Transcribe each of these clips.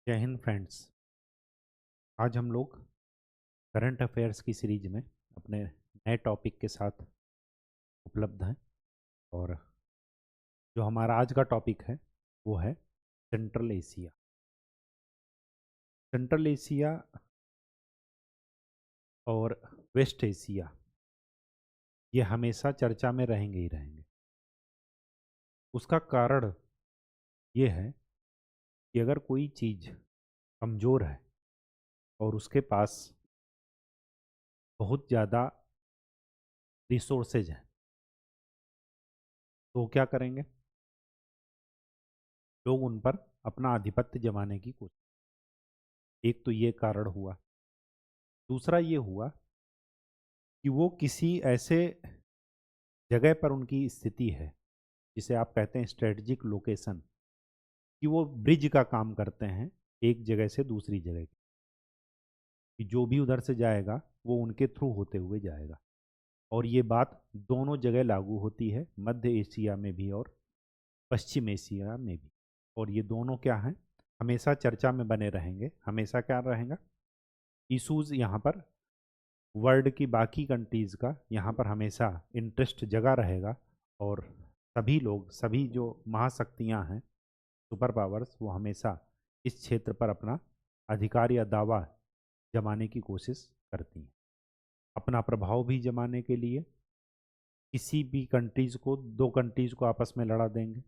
जय हिंद फ्रेंड्स। आज हम लोग करंट अफेयर्स की सीरीज में अपने नए टॉपिक के साथ उपलब्ध हैं। और जो हमारा आज का टॉपिक है वो है सेंट्रल एशिया। सेंट्रल एशिया और वेस्ट एशिया ये हमेशा चर्चा में रहेंगे ही रहेंगे। उसका कारण ये है कि अगर कोई चीज़ कमज़ोर है और उसके पास बहुत ज़्यादा रिसोर्सेज हैं तो क्या करेंगे? लोग उन पर अपना आधिपत्य जमाने की कोशिश। एक तो ये कारण हुआ। दूसरा ये हुआ कि वो किसी ऐसे जगह पर उनकी स्थिति है जिसे आप कहते हैं स्ट्रेटजिक लोकेशन, कि वो ब्रिज का काम करते हैं एक जगह से दूसरी जगह की। कि जो भी उधर से जाएगा वो उनके थ्रू होते हुए जाएगा। और ये बात दोनों जगह लागू होती है, मध्य एशिया में भी और पश्चिम एशिया में भी। और ये दोनों क्या हैं, हमेशा चर्चा में बने रहेंगे। हमेशा क्या रहेगा, इशूज़ यहाँ पर वर्ल्ड की बाकी कंट्रीज़ का यहाँ पर हमेशा इंटरेस्ट जगा रहेगा। और सभी लोग, सभी जो महाशक्तियाँ हैं, सुपर पावर्स, वो हमेशा इस क्षेत्र पर अपना अधिकार या दावा जमाने की कोशिश करती हैं। अपना प्रभाव भी जमाने के लिए किसी भी कंट्रीज़ को, दो कंट्रीज़ को आपस में लड़ा देंगे।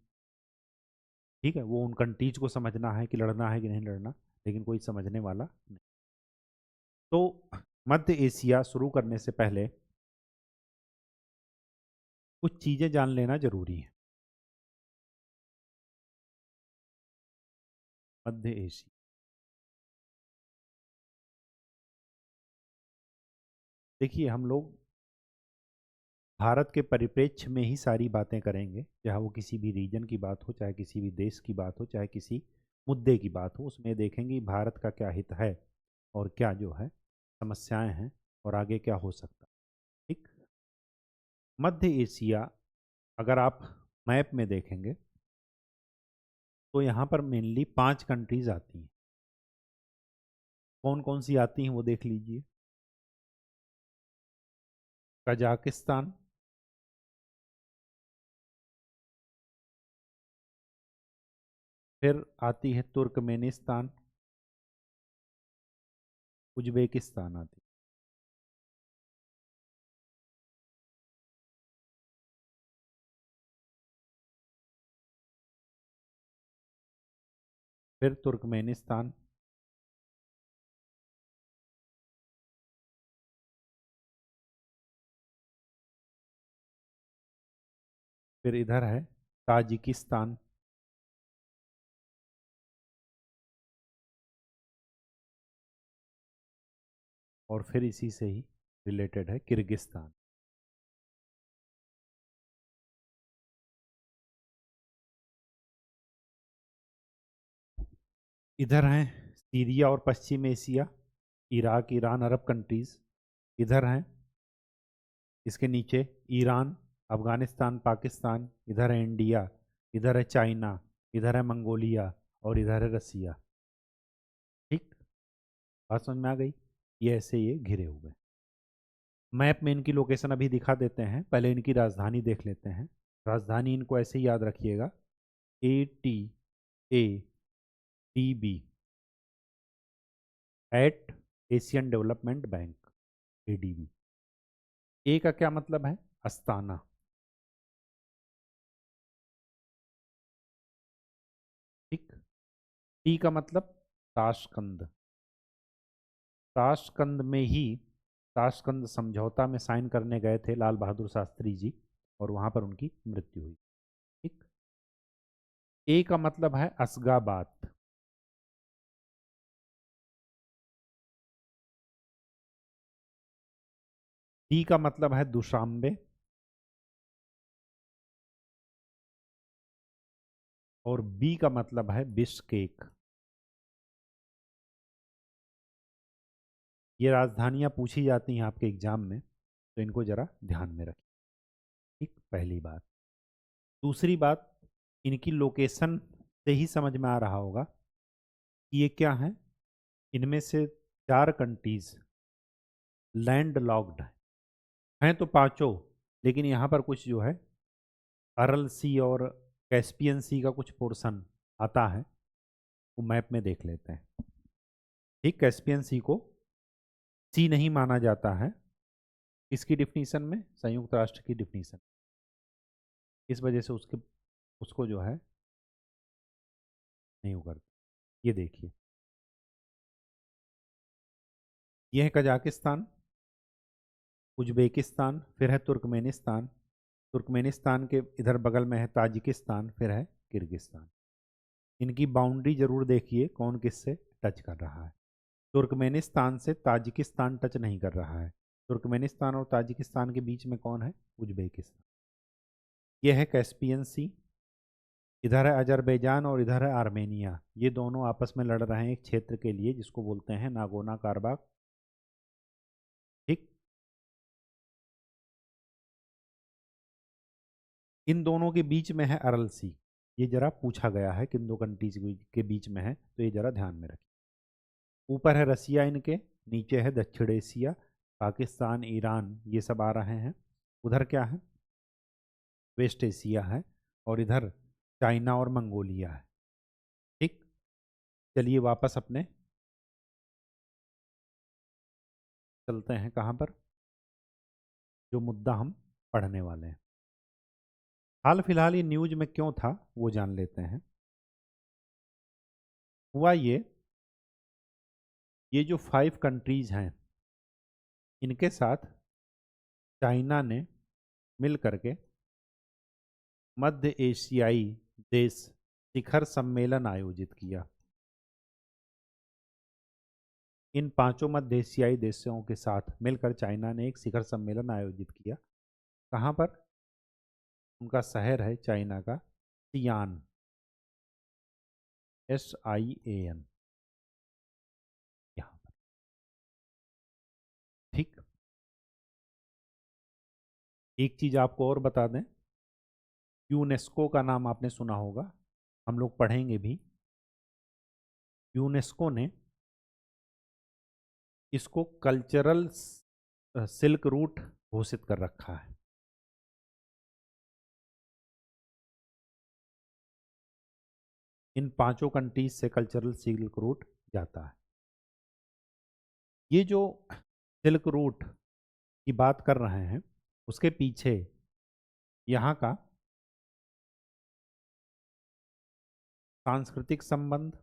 ठीक है, वो उन कंट्रीज़ को समझना है कि लड़ना है कि नहीं लड़ना, लेकिन कोई समझने वाला नहीं। तो मध्य एशिया शुरू करने से पहले कुछ चीज़ें जान लेना जरूरी है। मध्य एशिया, देखिए हम लोग भारत के परिप्रेक्ष्य में ही सारी बातें करेंगे, चाहे वो किसी भी रीजन की बात हो, चाहे किसी भी देश की बात हो, चाहे किसी मुद्दे की बात हो। उसमें देखेंगे कि भारत का क्या हित है और क्या जो है समस्याएं हैं और आगे क्या हो सकता है। ठीक। मध्य एशिया अगर आप मैप में देखेंगे तो यहाँ पर मेनली 5 कंट्रीज आती हैं। कौन कौन सी आती हैं वो देख लीजिए। कजाकिस्तान, फिर आती है तुर्कमेनिस्तान, उज्बेकिस्तान आती है, फिर तुर्कमेनिस्तान, फिर इधर है ताजिकिस्तान, और फिर इसी से ही रिलेटेड है किर्गिस्तान। इधर हैं सीरिया और पश्चिम Asia, Iraq, Iran, Arab countries इधर हैं। इसके नीचे ईरान, अफगानिस्तान, पाकिस्तान, इधर है इंडिया, इधर है चाइना, इधर है मंगोलिया और इधर है रसिया। ठीक, बात समझ में आ गई। ये ऐसे ये घिरे हुए। मैप में इनकी लोकेशन अभी दिखा देते हैं, पहले इनकी राजधानी देख लेते हैं। राजधानी इनको ऐसे ही याद रखिएगा, ATADB, eight Asian development bank, ADB। ए का क्या मतलब है? अस्ताना। ठीक। टी का मतलब ताशकंद। ताशकंद में ही ताशकंद समझौता में साइन करने गए थे लाल बहादुर शास्त्री जी, और वहां पर उनकी मृत्यु हुई। ठीक। ए का मतलब है असगाबाद। डी का मतलब है दुशांबे, और बी का मतलब है बिश्केक। ये राजधानियां पूछी जाती हैं आपके एग्जाम में, तो इनको जरा ध्यान में रखिए। ठीक, पहली बात। दूसरी बात, इनकी लोकेशन से ही समझ में आ रहा होगा कि ये क्या है, इनमें से 4 कंट्रीज लैंड लॉक्ड हैं तो पांचों, लेकिन यहाँ पर कुछ जो है अरल सी और कैस्पियन सी का कुछ पोर्शन आता है, वो मैप में देख लेते हैं। ठीक, कैस्पियन सी को सी नहीं माना जाता है इसकी डिफिनीशन में, संयुक्त राष्ट्र की डिफिनीशन, इस वजह से उसको जो है नहीं उगरता। ये देखिए, ये है कजाकिस्तान, उज्बेकिस्तान, फिर है तुर्कमेनिस्तान, तुर्कमेनिस्तान के इधर बगल में है ताजिकिस्तान, फिर है किर्गिस्तान। इनकी बाउंड्री जरूर देखिए कौन किससे टच कर रहा है। तुर्कमेनिस्तान से ताजिकिस्तान टच नहीं कर रहा है, तुर्कमेनिस्तान और ताजिकिस्तान के बीच में कौन है, उज्बेकिस्तान। यह है कैस्पियन सी, इधर है अजरबैजान और इधर है आर्मेनिया। ये दोनों आपस में लड़ रहे हैं एक क्षेत्र के लिए जिसको बोलते हैं नागोना कारबाख। ठीक, इन दोनों के बीच में है अरल सी। ये जरा पूछा गया है किन दो कंट्रीज के बीच में है, तो ये जरा ध्यान में रखिए। ऊपर है रसिया इनके, नीचे है दक्षिण एशिया, पाकिस्तान, ईरान, ये सब आ रहे हैं। उधर क्या है, वेस्ट एशिया है, और इधर चाइना और मंगोलिया है। ठीक, चलिए वापस अपने चलते हैं कहाँ पर, जो मुद्दा हम पढ़ने वाले हैं। हाल फिलहाल ये न्यूज में क्यों था वो जान लेते हैं। हुआ ये जो 5 कंट्रीज हैं, इनके साथ चाइना ने मिल करके मध्य एशियाई देश शिखर सम्मेलन आयोजित किया। इन पांचों मध्य एशियाई देशों के साथ मिलकर चाइना ने एक शिखर सम्मेलन आयोजित किया। कहाँ पर, उनका शहर है चाइना का सियान, SIAN, यहाँ पर। ठीक, एक चीज आपको और बता दें, यूनेस्को का नाम आपने सुना होगा, हम लोग पढ़ेंगे भी। यूनेस्को ने इसको कल्चरल सिल्क रूट घोषित कर रखा है। इन पांचों कंट्रीज से कल्चरल सिल्क रूट जाता है। ये जो सिल्क रूट की बात कर रहे हैं, उसके पीछे यहाँ का सांस्कृतिक संबंध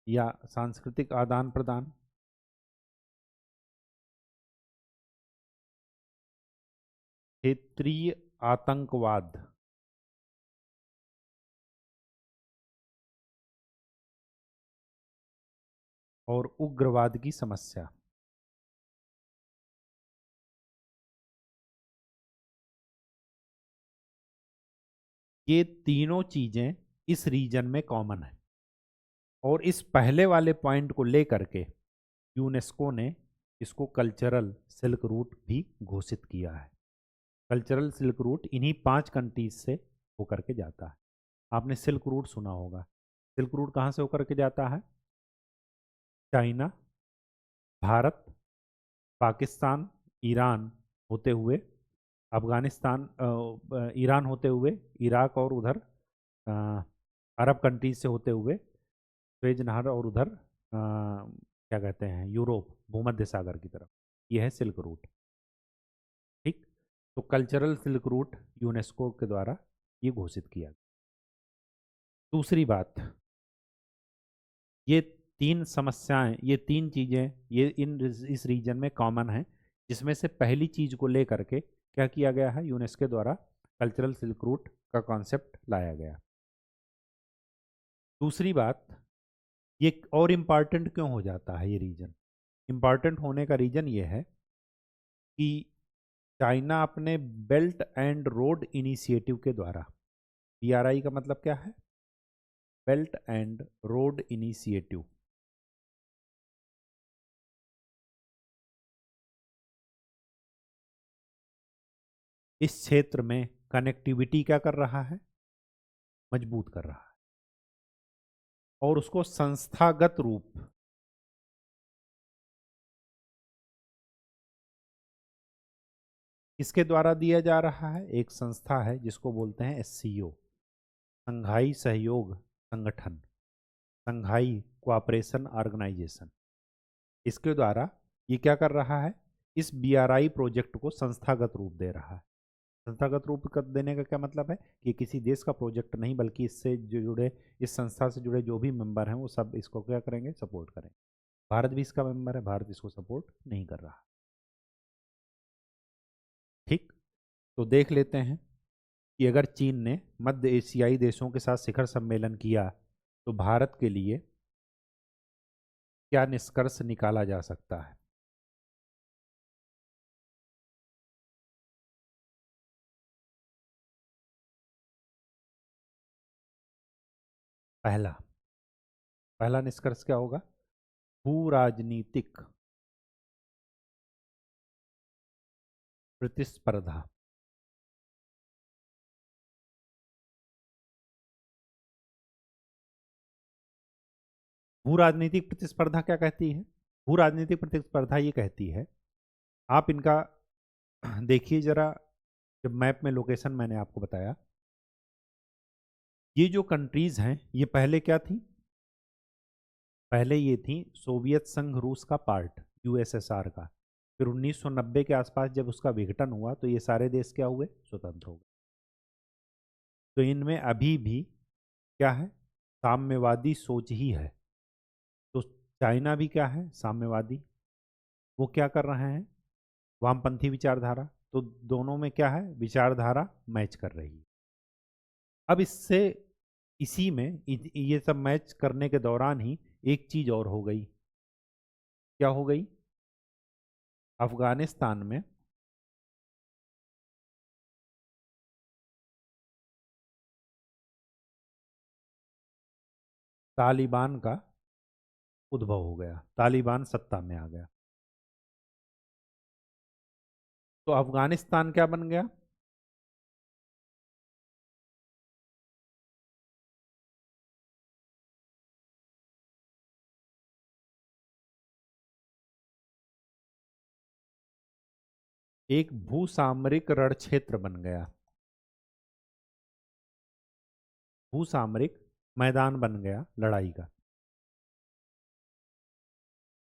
या सांस्कृतिक आदान प्रदान, क्षेत्रीय आतंकवाद, और उग्रवाद की समस्या, ये तीनों चीजें इस रीजन में कॉमन है। और इस पहले वाले पॉइंट को लेकर के यूनेस्को ने इसको कल्चरल सिल्क रूट भी घोषित किया है। कल्चरल सिल्क रूट इन्हीं 5 कंट्रीज से होकर के जाता है। आपने सिल्क रूट सुना होगा, सिल्क रूट कहाँ से होकर के जाता है, चाइना, भारत, पाकिस्तान, ईरान होते हुए, अफगानिस्तान, ईरान होते हुए, इराक, और उधर अ, अरब कंट्रीज से होते हुए स्वेज नहर, और उधर क्या कहते हैं, यूरोप, भूमध्य सागर की तरफ। यह है सिल्क रूट। ठीक, तो कल्चरल सिल्क रूट यूनेस्को के द्वारा ये घोषित किया गया। दूसरी बात, ये 3 समस्याएं, ये 3 चीजें, ये इस रीजन में कॉमन है, जिसमें से पहली चीज को लेकर के क्या किया गया है, यूनेस्को द्वारा कल्चरल सिल्क रूट का कॉन्सेप्ट लाया गया। दूसरी बात, ये और इम्पॉर्टेंट क्यों हो जाता है ये रीजन, इम्पॉर्टेंट होने का रीजन ये है कि चाइना अपने बेल्ट एंड रोड इनिशिएटिव के द्वारा, BRI का मतलब क्या है, बेल्ट एंड रोड इनिशिएटिव, इस क्षेत्र में कनेक्टिविटी क्या कर रहा है, मजबूत कर रहा है। और उसको संस्थागत रूप किसके द्वारा दिया जा रहा है? एक संस्था है जिसको बोलते हैं एससीओ, संघाई सहयोग संगठन, संघाई कोऑपरेशन ऑर्गेनाइजेशन। इसके द्वारा ये क्या कर रहा है? इस बीआरआई प्रोजेक्ट को संस्थागत रूप दे रहा है। संस्थागत रूप का देने का क्या मतलब है कि किसी देश का प्रोजेक्ट नहीं, बल्कि इससे जो जुड़े, इस संस्था से जुड़े जो भी मेंबर हैं वो सब इसको क्या करेंगे? सपोर्ट करेंगे। भारत भी इसका मेंबर है, भारत इसको सपोर्ट नहीं कर रहा। ठीक, तो देख लेते हैं कि अगर चीन ने मध्य एशियाई देशों के साथ शिखर सम्मेलन किया तो भारत के लिए क्या निष्कर्ष निकाला जा सकता है। पहला पहला निष्कर्ष क्या होगा? भू राजनीतिक प्रतिस्पर्धा। भू राजनीतिक प्रतिस्पर्धा क्या कहती है? भू राजनीतिक प्रतिस्पर्धा ये कहती है, आप इनका देखिए जरा, जब मैप में लोकेशन मैंने आपको बताया, ये जो कंट्रीज हैं ये पहले क्या थी? पहले ये थी सोवियत संघ रूस का पार्ट, यूएसएसआर का। फिर 1990 के आसपास जब उसका विघटन हुआ तो ये सारे देश क्या हुए? स्वतंत्र हो गए। तो इनमें अभी भी क्या है? साम्यवादी सोच ही है। तो चाइना भी क्या है? साम्यवादी। वो क्या कर रहे हैं? वामपंथी विचारधारा। तो दोनों में क्या है? विचारधारा मैच कर रही है। अब इससे, इसी में ये सब मैच करने के दौरान ही एक चीज और हो गई। क्या हो गई? अफगानिस्तान में तालिबान का उद्भव हो गया, तालिबान सत्ता में आ गया। तो अफगानिस्तान क्या बन गया? एक भूसामरिक रणक्षेत्र बन गया, भूसामरिक मैदान बन गया लड़ाई का।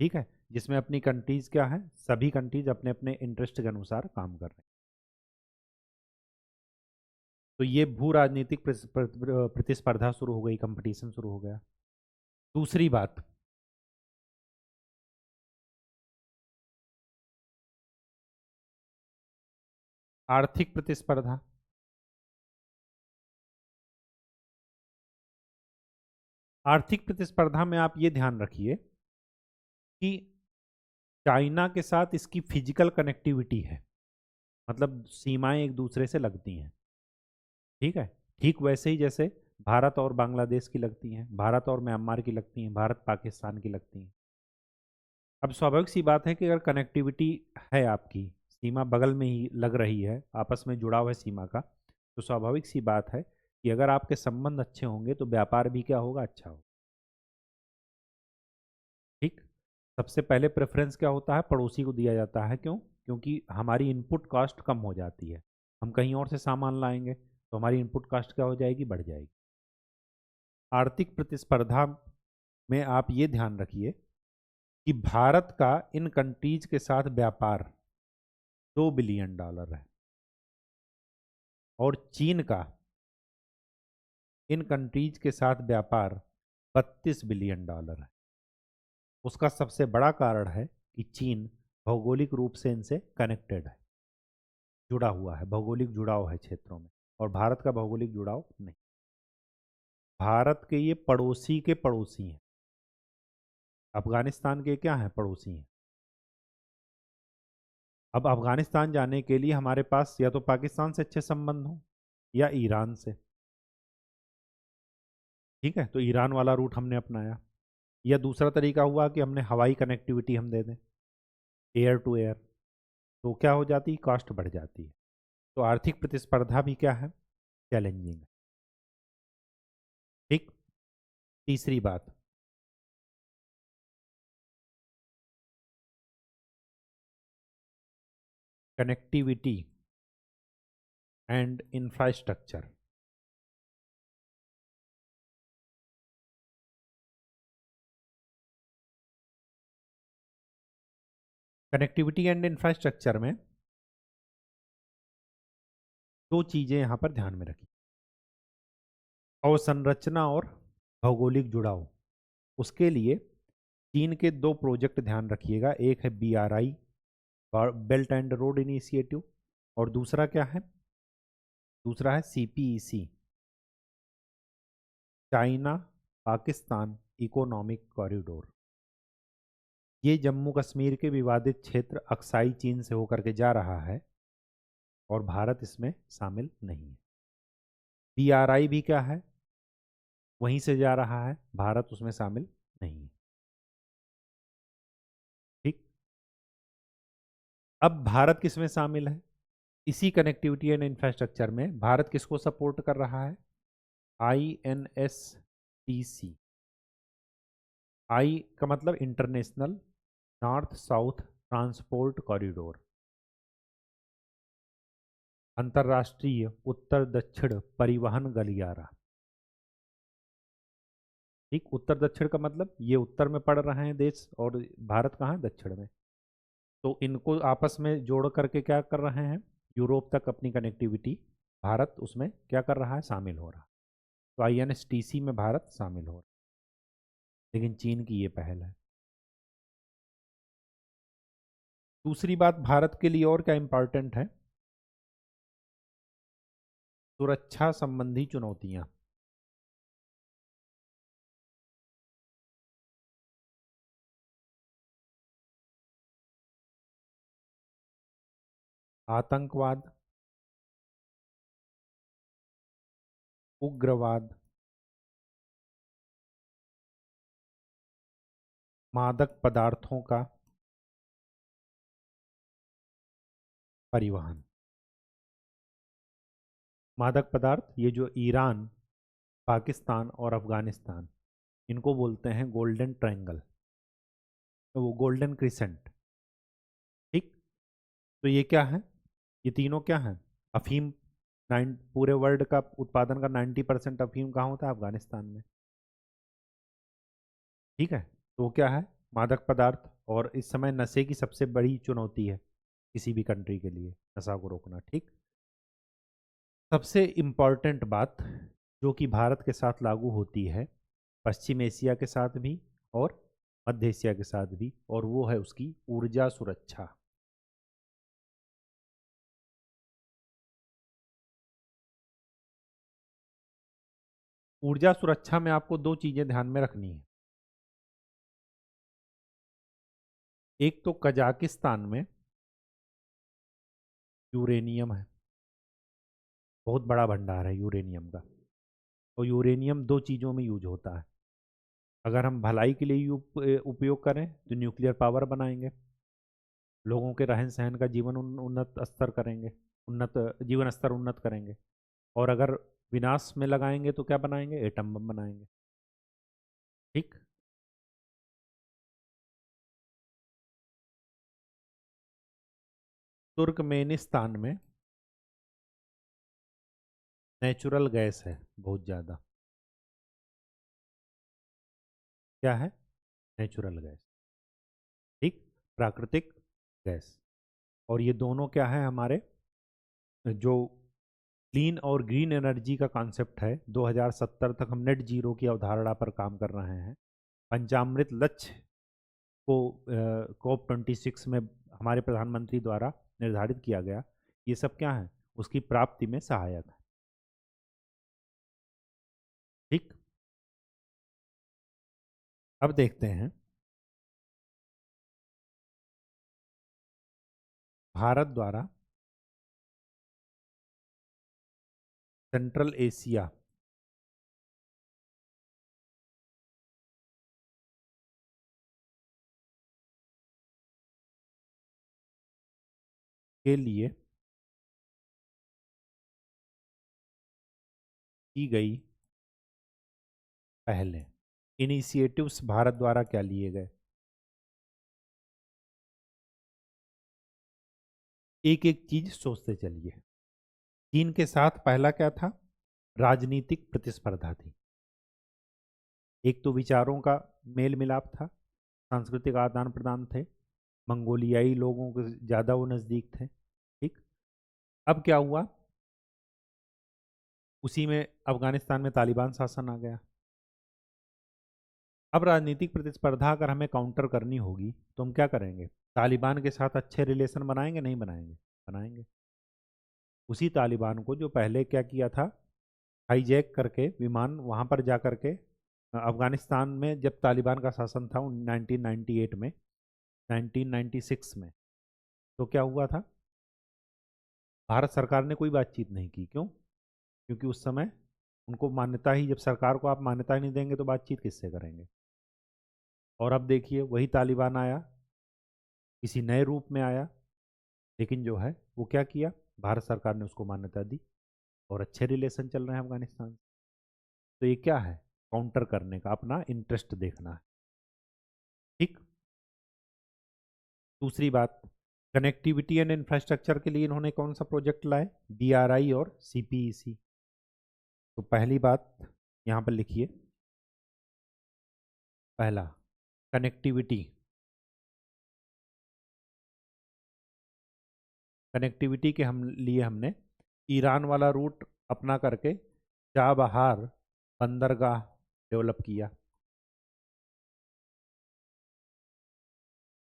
ठीक है, जिसमें अपनी कंट्रीज क्या है? सभी कंट्रीज अपने अपने इंटरेस्ट के अनुसार काम कर रहे हैं। तो ये भू राजनीतिक प्रतिस्पर्धा शुरू हो गई, कंपटीशन शुरू हो गया। दूसरी बात, आर्थिक प्रतिस्पर्धा। आर्थिक प्रतिस्पर्धा में आप ये ध्यान रखिए कि चाइना के साथ इसकी फिजिकल कनेक्टिविटी है, मतलब सीमाएं एक दूसरे से लगती हैं। ठीक है, ठीक वैसे ही जैसे भारत और बांग्लादेश की लगती हैं, भारत और म्यांमार की लगती हैं, भारत पाकिस्तान की लगती हैं। अब स्वाभाविक सी बात है कि अगर कनेक्टिविटी है, आपकी सीमा बगल में ही लग रही है, आपस में जुड़ाव है सीमा का, तो स्वाभाविक सी बात है कि अगर आपके संबंध अच्छे होंगे तो व्यापार भी क्या होगा? अच्छा होगा। ठीक, सबसे पहले प्रेफरेंस क्या होता है? पड़ोसी को दिया जाता है। क्यों? क्योंकि हमारी इनपुट कॉस्ट कम हो जाती है। हम कहीं और से सामान लाएंगे तो हमारी इनपुट कॉस्ट क्या हो जाएगी? बढ़ जाएगी। आर्थिक प्रतिस्पर्धा में आप ये ध्यान रखिए कि भारत का इन कंट्रीज के साथ व्यापार $2 बिलियन है, और चीन का इन कंट्रीज के साथ व्यापार $32 बिलियन है। उसका सबसे बड़ा कारण है कि चीन भौगोलिक रूप से इनसे कनेक्टेड है, जुड़ा हुआ है, भौगोलिक जुड़ाव है क्षेत्रों में, और भारत का भौगोलिक जुड़ाव नहीं। भारत के ये पड़ोसी के पड़ोसी हैं। अफगानिस्तान के क्या हैं? पड़ोसी हैं। अब अफगानिस्तान जाने के लिए हमारे पास या तो पाकिस्तान से अच्छे संबंध हो या ईरान से। ठीक है, तो ईरान वाला रूट हमने अपनाया, या दूसरा तरीका हुआ कि हमने हवाई कनेक्टिविटी हम दे दें, एयर टू एयर। तो क्या हो जाती? कॉस्ट बढ़ जाती है। तो आर्थिक प्रतिस्पर्धा भी क्या है? चैलेंजिंग है। ठीक, तीसरी बात, connectivity and infrastructure. Connectivity and infrastructure में दो चीजें यहां पर ध्यान में रखी, अवसंरचना और भौगोलिक जुड़ाव। उसके लिए चीन के दो प्रोजेक्ट ध्यान रखिएगा, एक है BRI, belt and road initiative, और दूसरा क्या है, दूसरा है CPEC, China Pakistan economic corridor. ये जम्मू कश्मीर के विवादित क्षेत्र अक्साई चीन से होकर के जा रहा है और भारत इसमें शामिल नहीं है। BRI भी क्या है, वहीं से जा रहा है, भारत उसमें शामिल नहीं है। ठीक, अब भारत किसमें शामिल है, इसी कनेक्टिविटी एंड इंफ्रास्ट्रक्चर में भारत किसको सपोर्ट कर रहा है, INSTC। आई का मतलब international north south transport corridor, अंतर्राष्ट्रीय उत्तर दक्षिण परिवहन गलियारा। ठीक, उत्तर दक्षिण का मतलब ये उत्तर में पड़ रहे हैं देश और भारत कहाँ है, दक्षिण में। तो इनको आपस में जोड़ करके क्या कर रहे हैं, यूरोप तक अपनी कनेक्टिविटी भारत उसमें क्या कर रहा है, शामिल हो रहा है। तो INSTC में भारत शामिल हो रहा है, लेकिन चीन की ये पहल है। दूसरी बात भारत के लिए और क्या इंपॉर्टेंट है, सुरक्षा संबंधी चुनौतियां। आतंकवाद, उग्रवाद, मादक पदार्थों का परिवहन। मादक पदार्थ, ये जो ईरान, पाकिस्तान और अफगानिस्तान, इनको बोलते हैं गोल्डन ट्रायंगल, तो वो गोल्डन क्रिसेंट। ठीक, तो ये क्या है, ये तीनों क्या है, अफीम। पूरे वर्ल्ड का उत्पादन का 90% अफीम कहाँ होता है, अफगानिस्तान में। ठीक है, तो वो क्या है, मादक पदार्थ, और इस समय नशे की सबसे बड़ी चुनौती है किसी भी कंट्री के लिए, नशा को रोकना। ठीक, सबसे इम्पॉर्टेंट बात जो कि भारत के साथ लागू होती है, पश्चिम एशिया के साथ भी और मध्य एशिया के साथ भी, और वो है उसकी ऊर्जा सुरक्षा। ऊर्जा सुरक्षा में आपको दो चीजें ध्यान में रखनी है। एक तो कजाकिस्तान में यूरेनियम है, बहुत बड़ा भंडार है यूरेनियम का, और यूरेनियम दो चीज़ों में यूज होता है। अगर हम भलाई के लिए उपयोग करें तो न्यूक्लियर पावर बनाएंगे, लोगों के रहन सहन का जीवन उन्नत स्तर करेंगे, उन्नत जीवन स्तर उन्नत करेंगे। और अगर विनाश में लगाएंगे तो क्या बनाएंगे, एटम बम बनाएंगे। ठीक, तुर्कमेनिस्तान में नेचुरल गैस है बहुत ज़्यादा। क्या है, नेचुरल गैस। ठीक, प्राकृतिक गैस। और ये दोनों क्या है, हमारे जो क्लीन और ग्रीन एनर्जी का कॉन्सेप्ट है, 2070 तक हम नेट जीरो की अवधारणा पर काम कर रहे हैं। पंचामृत लक्ष्य को COP26 में हमारे प्रधानमंत्री द्वारा निर्धारित किया गया, ये सब क्या है, उसकी प्राप्ति में सहायक है। ठीक, अब देखते हैं भारत द्वारा सेंट्रल एशिया के लिए की गई पहलें। इनिशिएटिव्स भारत द्वारा क्या लिए गए? एक एक चीज सोचते चलिए। चीन के साथ पहला क्या था? राजनीतिक प्रतिस्पर्धा थी। एक तो विचारों का मेल मिलाप था, सांस्कृतिक आदान प्रदान थे, मंगोलियाई लोगों के ज़्यादा वो नज़दीक थे। ठीक। अब क्या हुआ? उसी में अफगानिस्तान में तालिबान शासन आ गया। अब राजनीतिक प्रतिस्पर्धा अगर हमें काउंटर करनी होगी तो हम क्या करेंगे? तालिबान के साथ अच्छे रिलेशन बनाएंगे, नहीं बनाएंगे? बनाएंगे। उसी तालिबान को जो पहले क्या किया था, हाईजैक करके विमान वहाँ पर जा करके अफगानिस्तान में जब तालिबान का शासन था 1998 में, 1996 में, तो क्या हुआ था? भारत सरकार ने कोई बातचीत नहीं की। क्यों? क्योंकि उस समय उनको मान्यता ही, जब सरकार को आप मान्यता ही नहीं देंगे तो बातचीत किससे करेंगे? और अब देखिए वही तालिबान आया, किसी नए रूप में आया, लेकिन जो है वो क्या किया, भारत सरकार ने उसको मान्यता दी और अच्छे रिलेशन चल रहे हैं अफगानिस्तान से। तो ये क्या है? काउंटर करने का, अपना इंटरेस्ट देखना है। ठीक। दूसरी बात, कनेक्टिविटी एंड इंफ्रास्ट्रक्चर के लिए इन्होंने कौन सा प्रोजेक्ट लाए? DRI और CPEC। तो पहली बात यहाँ पर लिखिए, पहला कनेक्टिविटी। कनेक्टिविटी के हम लिए हमने ईरान वाला रूट अपना करके चाबहार बंदरगाह डेवलप किया।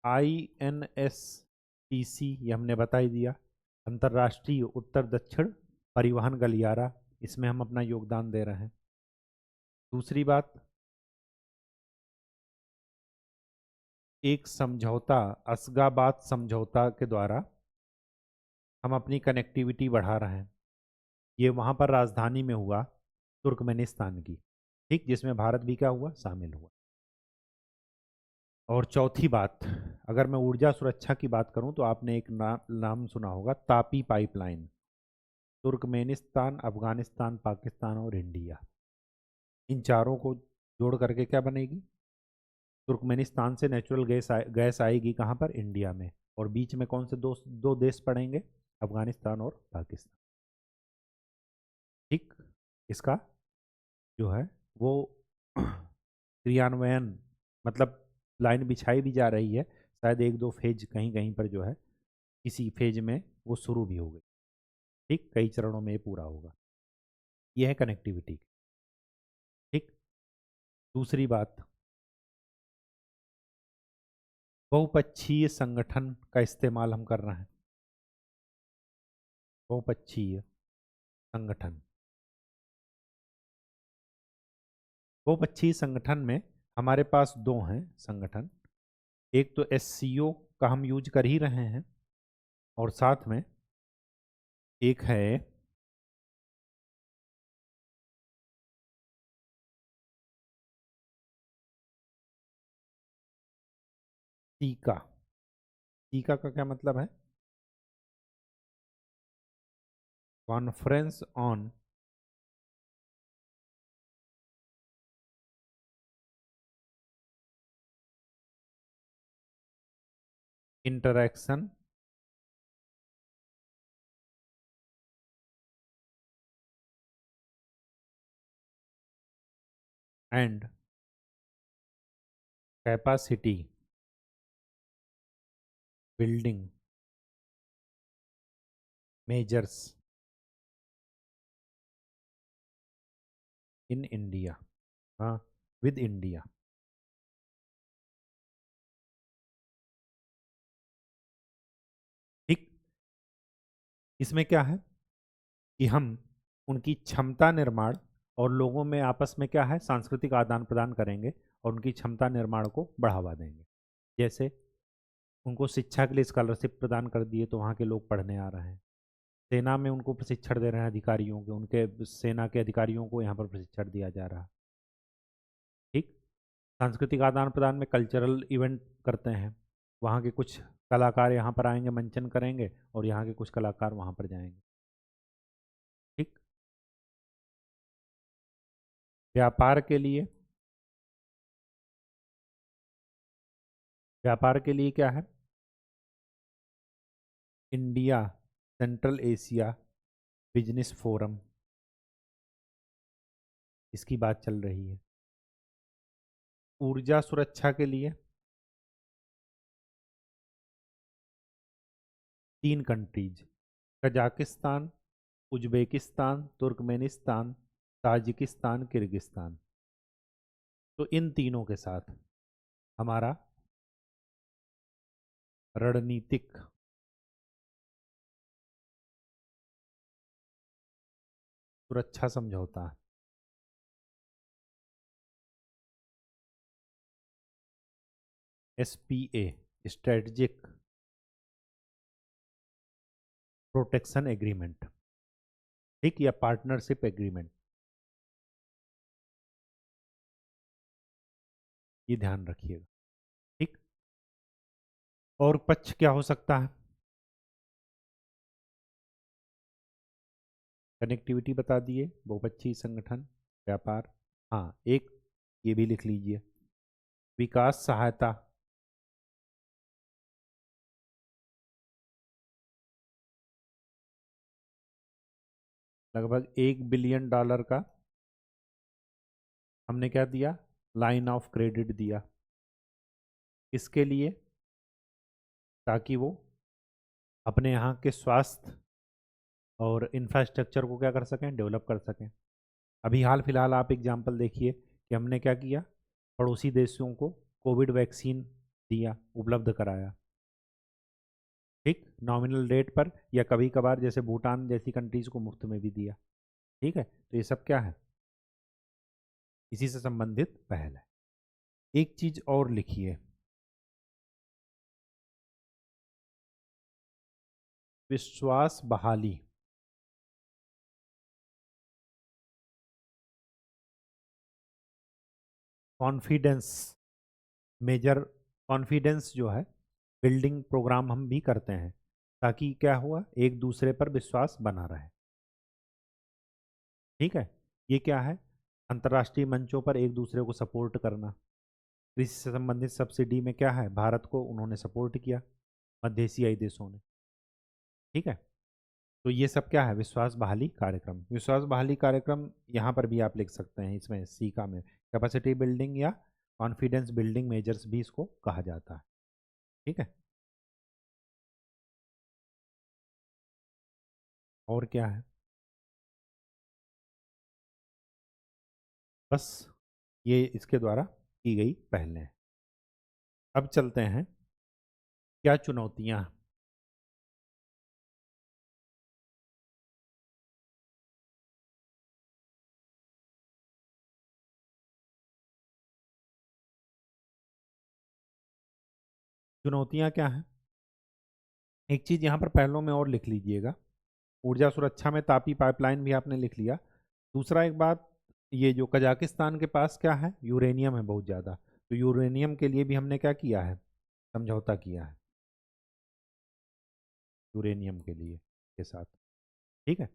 INSTC ये हमने बता ही दिया, अंतर्राष्ट्रीय उत्तर दक्षिण परिवहन गलियारा, इसमें हम अपना योगदान दे रहे हैं। दूसरी बात, एक समझौता, असगाबाद समझौता के द्वारा हम अपनी कनेक्टिविटी बढ़ा रहे हैं। ये वहाँ पर राजधानी में हुआ, तुर्कमेनिस्तान की। ठीक, जिसमें भारत भी क्या हुआ, शामिल हुआ। और चौथी बात, अगर मैं ऊर्जा सुरक्षा की बात करूं तो आपने एक नाम सुना होगा, तापी पाइपलाइन। तुर्कमेनिस्तान, अफगानिस्तान, पाकिस्तान और इंडिया, इन चारों को जोड़ करके क्या बनेगी? तुर्कमेनिस्तान से नेचुरल गैस आएगी कहाँ पर? इंडिया में। और बीच में कौन से दो देश पड़ेंगे? अफगानिस्तान और पाकिस्तान। ठीक। इसका जो है वो क्रियान्वयन, मतलब लाइन बिछाई भी जा रही है, शायद एक दो फेज कहीं कहीं पर जो है, किसी फेज में वो शुरू भी हो गई। ठीक, कई चरणों में ये पूरा होगा। ये है कनेक्टिविटी। ठीक। दूसरी बात, बहुपक्षीय संगठन का इस्तेमाल हम कर रहे हैं। बहुपक्षीय संगठन, बहुपक्षीय संगठन में हमारे पास दो हैं संगठन। एक तो SCO का हम यूज कर ही रहे हैं, और साथ में एक है टीका। टीका का क्या मतलब है? Conference on interaction and capacity building measures in India. हाँ, विद इंडिया। ठीक। इसमें क्या है कि हम उनकी क्षमता निर्माण और लोगों में आपस में क्या है, सांस्कृतिक आदान प्रदान करेंगे और उनकी क्षमता निर्माण को बढ़ावा देंगे। जैसे उनको शिक्षा के लिए स्कॉलरशिप प्रदान कर दिए तो वहाँ के लोग पढ़ने आ रहे हैं। सेना में उनको प्रशिक्षण दे रहे हैं अधिकारियों के, उनके सेना के अधिकारियों को यहाँ पर प्रशिक्षण दिया जा रहा है। ठीक। सांस्कृतिक आदान प्रदान में कल्चरल इवेंट करते हैं, वहाँ के कुछ कलाकार यहाँ पर आएंगे, मंचन करेंगे, और यहाँ के कुछ कलाकार वहाँ पर जाएंगे। ठीक। व्यापार के लिए व्यापार के लिए क्या है? India central Asia business forum, इसकी बात चल रही है। ऊर्जा सुरक्षा के लिए 3 countries, Kazakhstan, Uzbekistan, Turkmenistan, Tajikistan, Kyrgyzstan. तो इन तीनों के साथ हमारा रणनीतिक सुरक्षा समझौता, SPA, स्ट्रेटजिक प्रोटेक्शन एग्रीमेंट, ठीक, या पार्टनरशिप एग्रीमेंट, ये ध्यान रखिएगा। ठीक। और पक्ष क्या हो सकता है? कनेक्टिविटी बता दिए, बहुपक्षीय संगठन, व्यापार। हाँ, एक ये भी लिख लीजिए, विकास सहायता, लगभग $1 बिलियन का हमने क्या दिया? लाइन ऑफ क्रेडिट दिया। इसके लिए ताकि वो अपने यहाँ के स्वास्थ्य और इंफ्रास्ट्रक्चर को क्या कर सकें? डेवलप कर सकें। अभी हाल फिलहाल आप एग्जाम्पल देखिए कि हमने क्या किया, पड़ोसी देशों को कोविड वैक्सीन दिया, उपलब्ध कराया, ठीक, नॉमिनल रेट पर, या कभी कभार जैसे भूटान जैसी कंट्रीज को मुफ्त में भी दिया। ठीक है, तो ये सब क्या है? इसी से संबंधित पहल है। एक चीज और लिखिए, विश्वास बहाली। कॉन्फिडेंस मेजर, कॉन्फिडेंस जो है बिल्डिंग प्रोग्राम हम भी करते हैं ताकि क्या हुआ, एक दूसरे पर विश्वास बना रहे। ठीक है, ये क्या है? अंतर्राष्ट्रीय मंचों पर एक दूसरे को सपोर्ट करना। कृषि से संबंधित सब्सिडी में क्या है, भारत को उन्होंने सपोर्ट किया, मध्य एशियाई देशों ने। ठीक है, तो ये सब क्या है? विश्वास बहाली कार्यक्रम। विश्वास बहाली कार्यक्रम यहाँ पर भी आप लिख सकते हैं, इसमें सीका में कैपेसिटी बिल्डिंग या कॉन्फिडेंस बिल्डिंग मेजर्स भी इसको कहा जाता है। ठीक है, और क्या है? बस ये इसके द्वारा की गई पहलें हैं। अब चलते हैं, क्या चुनौतियां? चुनौतियां क्या हैं? एक चीज यहाँ पर पहलों में और लिख लीजिएगा, ऊर्जा सुरक्षा में तापी पाइपलाइन भी आपने लिख लिया। दूसरा एक बात, ये जो कजाकिस्तान के पास क्या है, यूरेनियम है बहुत ज़्यादा, तो यूरेनियम के लिए भी हमने क्या किया है? समझौता किया है यूरेनियम के लिए के साथ। ठीक है,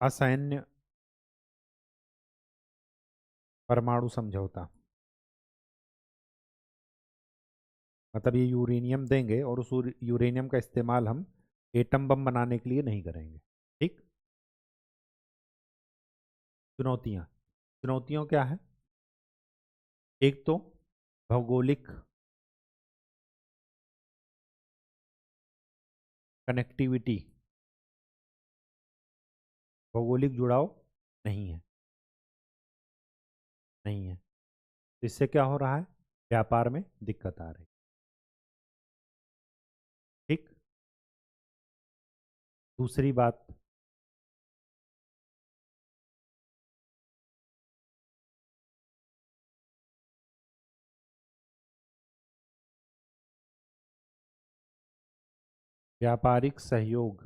असैन्य परमाणु समझौता, मतलब ये यूरेनियम देंगे और उस यूरेनियम का इस्तेमाल हम एटम बम बनाने के लिए नहीं करेंगे। ठीक। चुनौतियाँ, चुनौतियों क्या है? एक तो भौगोलिक कनेक्टिविटी, भौगोलिक जुड़ाव नहीं है, नहीं है। इससे क्या हो रहा है? व्यापार में दिक्कत आ रही। ठीक। दूसरी बात, व्यापारिक सहयोग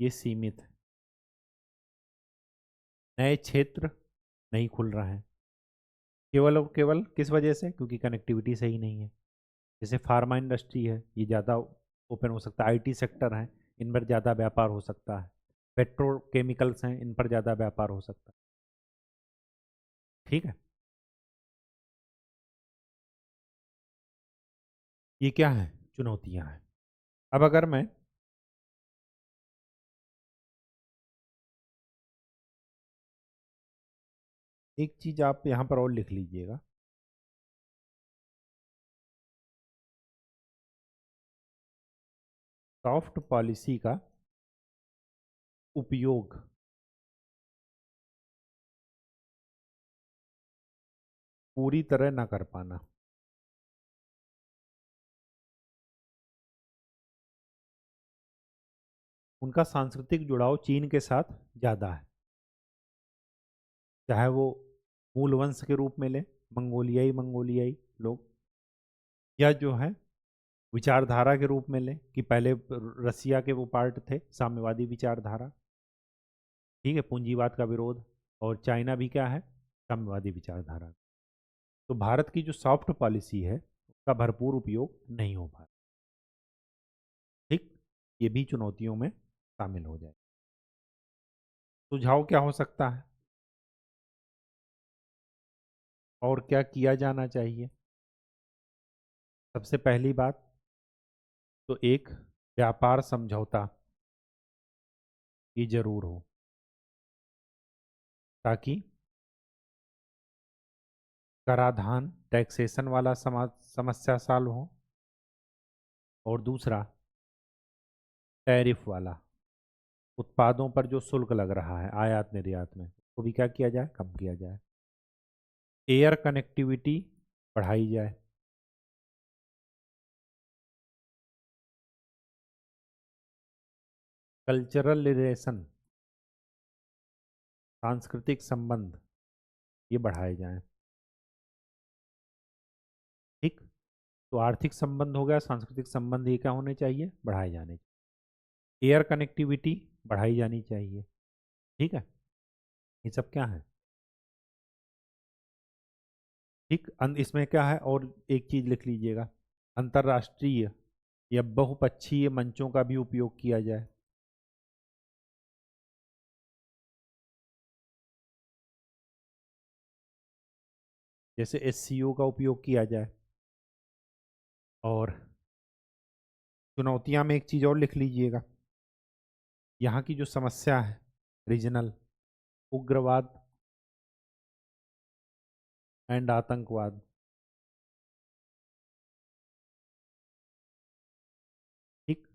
ये सीमित है, नए क्षेत्र नहीं खुल रहे हैं, केवल और केवल किस वजह से? क्योंकि कनेक्टिविटी सही नहीं है। जैसे फार्मा इंडस्ट्री है, ये ज़्यादा ओपन हो सकता है, आईटी सेक्टर है, इन पर ज़्यादा व्यापार हो सकता है, पेट्रोकेमिकल्स हैं, इन पर ज़्यादा व्यापार हो सकता है। ठीक है, ये क्या है? चुनौतियां हैं। अब अगर मैं एक चीज आप यहां पर और लिख लीजिएगा, सॉफ्ट पॉलिसी का उपयोग पूरी तरह ना कर पाना। उनका सांस्कृतिक जुड़ाव चीन के साथ ज़्यादा है, चाहे वो मूल वंश के रूप में ले, मंगोलियाई मंगोलियाई लोग, या जो है विचारधारा के रूप में ले कि पहले रसिया के वो पार्ट थे, साम्यवादी विचारधारा, ठीक है, पूंजीवाद का विरोध, और चाइना भी क्या है, साम्यवादी विचारधारा। तो भारत की जो सॉफ्ट पॉलिसी है उसका भरपूर उपयोग नहीं हो पा रहा। ठीक, ये भी चुनौतियों में शामिल हो जाए। सुझाव क्या हो सकता है और क्या किया जाना चाहिए? सबसे पहली बात तो एक व्यापार समझौता की जरूर हो, ताकि कराधान टैक्सेशन वाला समस्या सॉल्व हो, और दूसरा टैरिफ वाला, उत्पादों पर जो शुल्क लग रहा है आयात निर्यात में, वो भी क्या किया जाए, कम किया जाए। एयर कनेक्टिविटी बढ़ाई जाए। कल्चरल रिलेशन, सांस्कृतिक संबंध, ये बढ़ाए जाएं। ठीक, तो आर्थिक संबंध हो गया, सांस्कृतिक संबंध ये क्या होने चाहिए, बढ़ाए जाने चाहिए। एयर कनेक्टिविटी बढ़ाई जानी चाहिए। ठीक है, ये सब क्या है, ठीक। इसमें क्या है, और एक चीज लिख लीजिएगा, अंतर्राष्ट्रीय या बहुपक्षीय मंचों का भी उपयोग किया जाए। जैसे SCO का उपयोग किया जाए। और चुनौतियां में एक चीज और लिख लीजिएगा, यहाँ की जो समस्या है, रीजनल उग्रवाद एंड आतंकवाद। ठीक,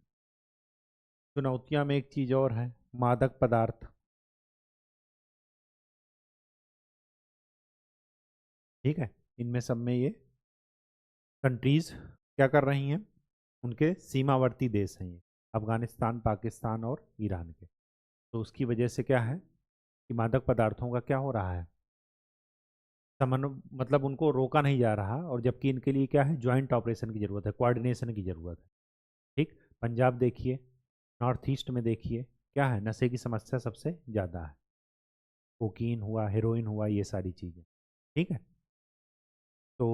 चुनौतियां में एक चीज और है, मादक पदार्थ। ठीक है, इनमें सब में ये कंट्रीज क्या कर रही हैं, उनके सीमावर्ती देश हैं ये, अफगानिस्तान, पाकिस्तान और ईरान के। तो उसकी वजह से क्या है कि मादक पदार्थों का क्या हो रहा है, समन मतलब उनको रोका नहीं जा रहा, और जबकि इनके लिए क्या है, ज्वाइंट ऑपरेशन की ज़रूरत है, कोऑर्डिनेशन की ज़रूरत है। ठीक, पंजाब देखिए, नॉर्थ ईस्ट में देखिए, क्या है, नशे की समस्या सबसे ज़्यादा है, कोकीन हुआ, हेरोइन हुआ, ये सारी चीज़ें। ठीक है, तो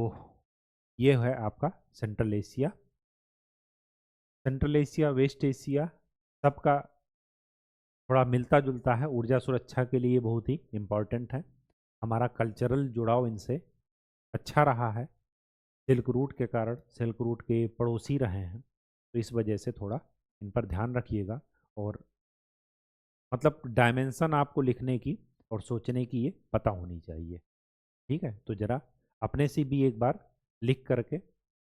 ये है आपका central Asia. Central Asia, west Asia, सबका थोड़ा मिलता जुलता है, ऊर्जा सुरक्षा के लिए बहुत ही इम्पॉर्टेंट है। हमारा कल्चरल जुड़ाव इनसे अच्छा रहा है, सिल्क रूट के कारण, सिल्क रूट के पड़ोसी रहे हैं, तो इस वजह से थोड़ा इन पर ध्यान रखिएगा। और मतलब डायमेंशन आपको लिखने की और सोचने की ये पता होनी चाहिए। ठीक है, तो ज़रा अपने से भी एक बार लिख करके,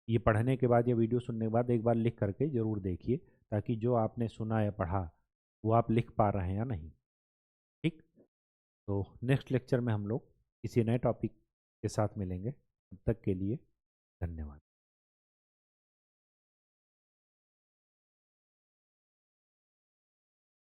ये पढ़ने के बाद या वीडियो सुनने के बाद एक बार लिख करके ज़रूर देखिए, ताकि जो आपने सुना या पढ़ा वो आप लिख पा रहे हैं या नहीं। ठीक, तो नेक्स्ट लेक्चर में हम लोग किसी नए टॉपिक के साथ मिलेंगे। तब तक के लिए धन्यवाद।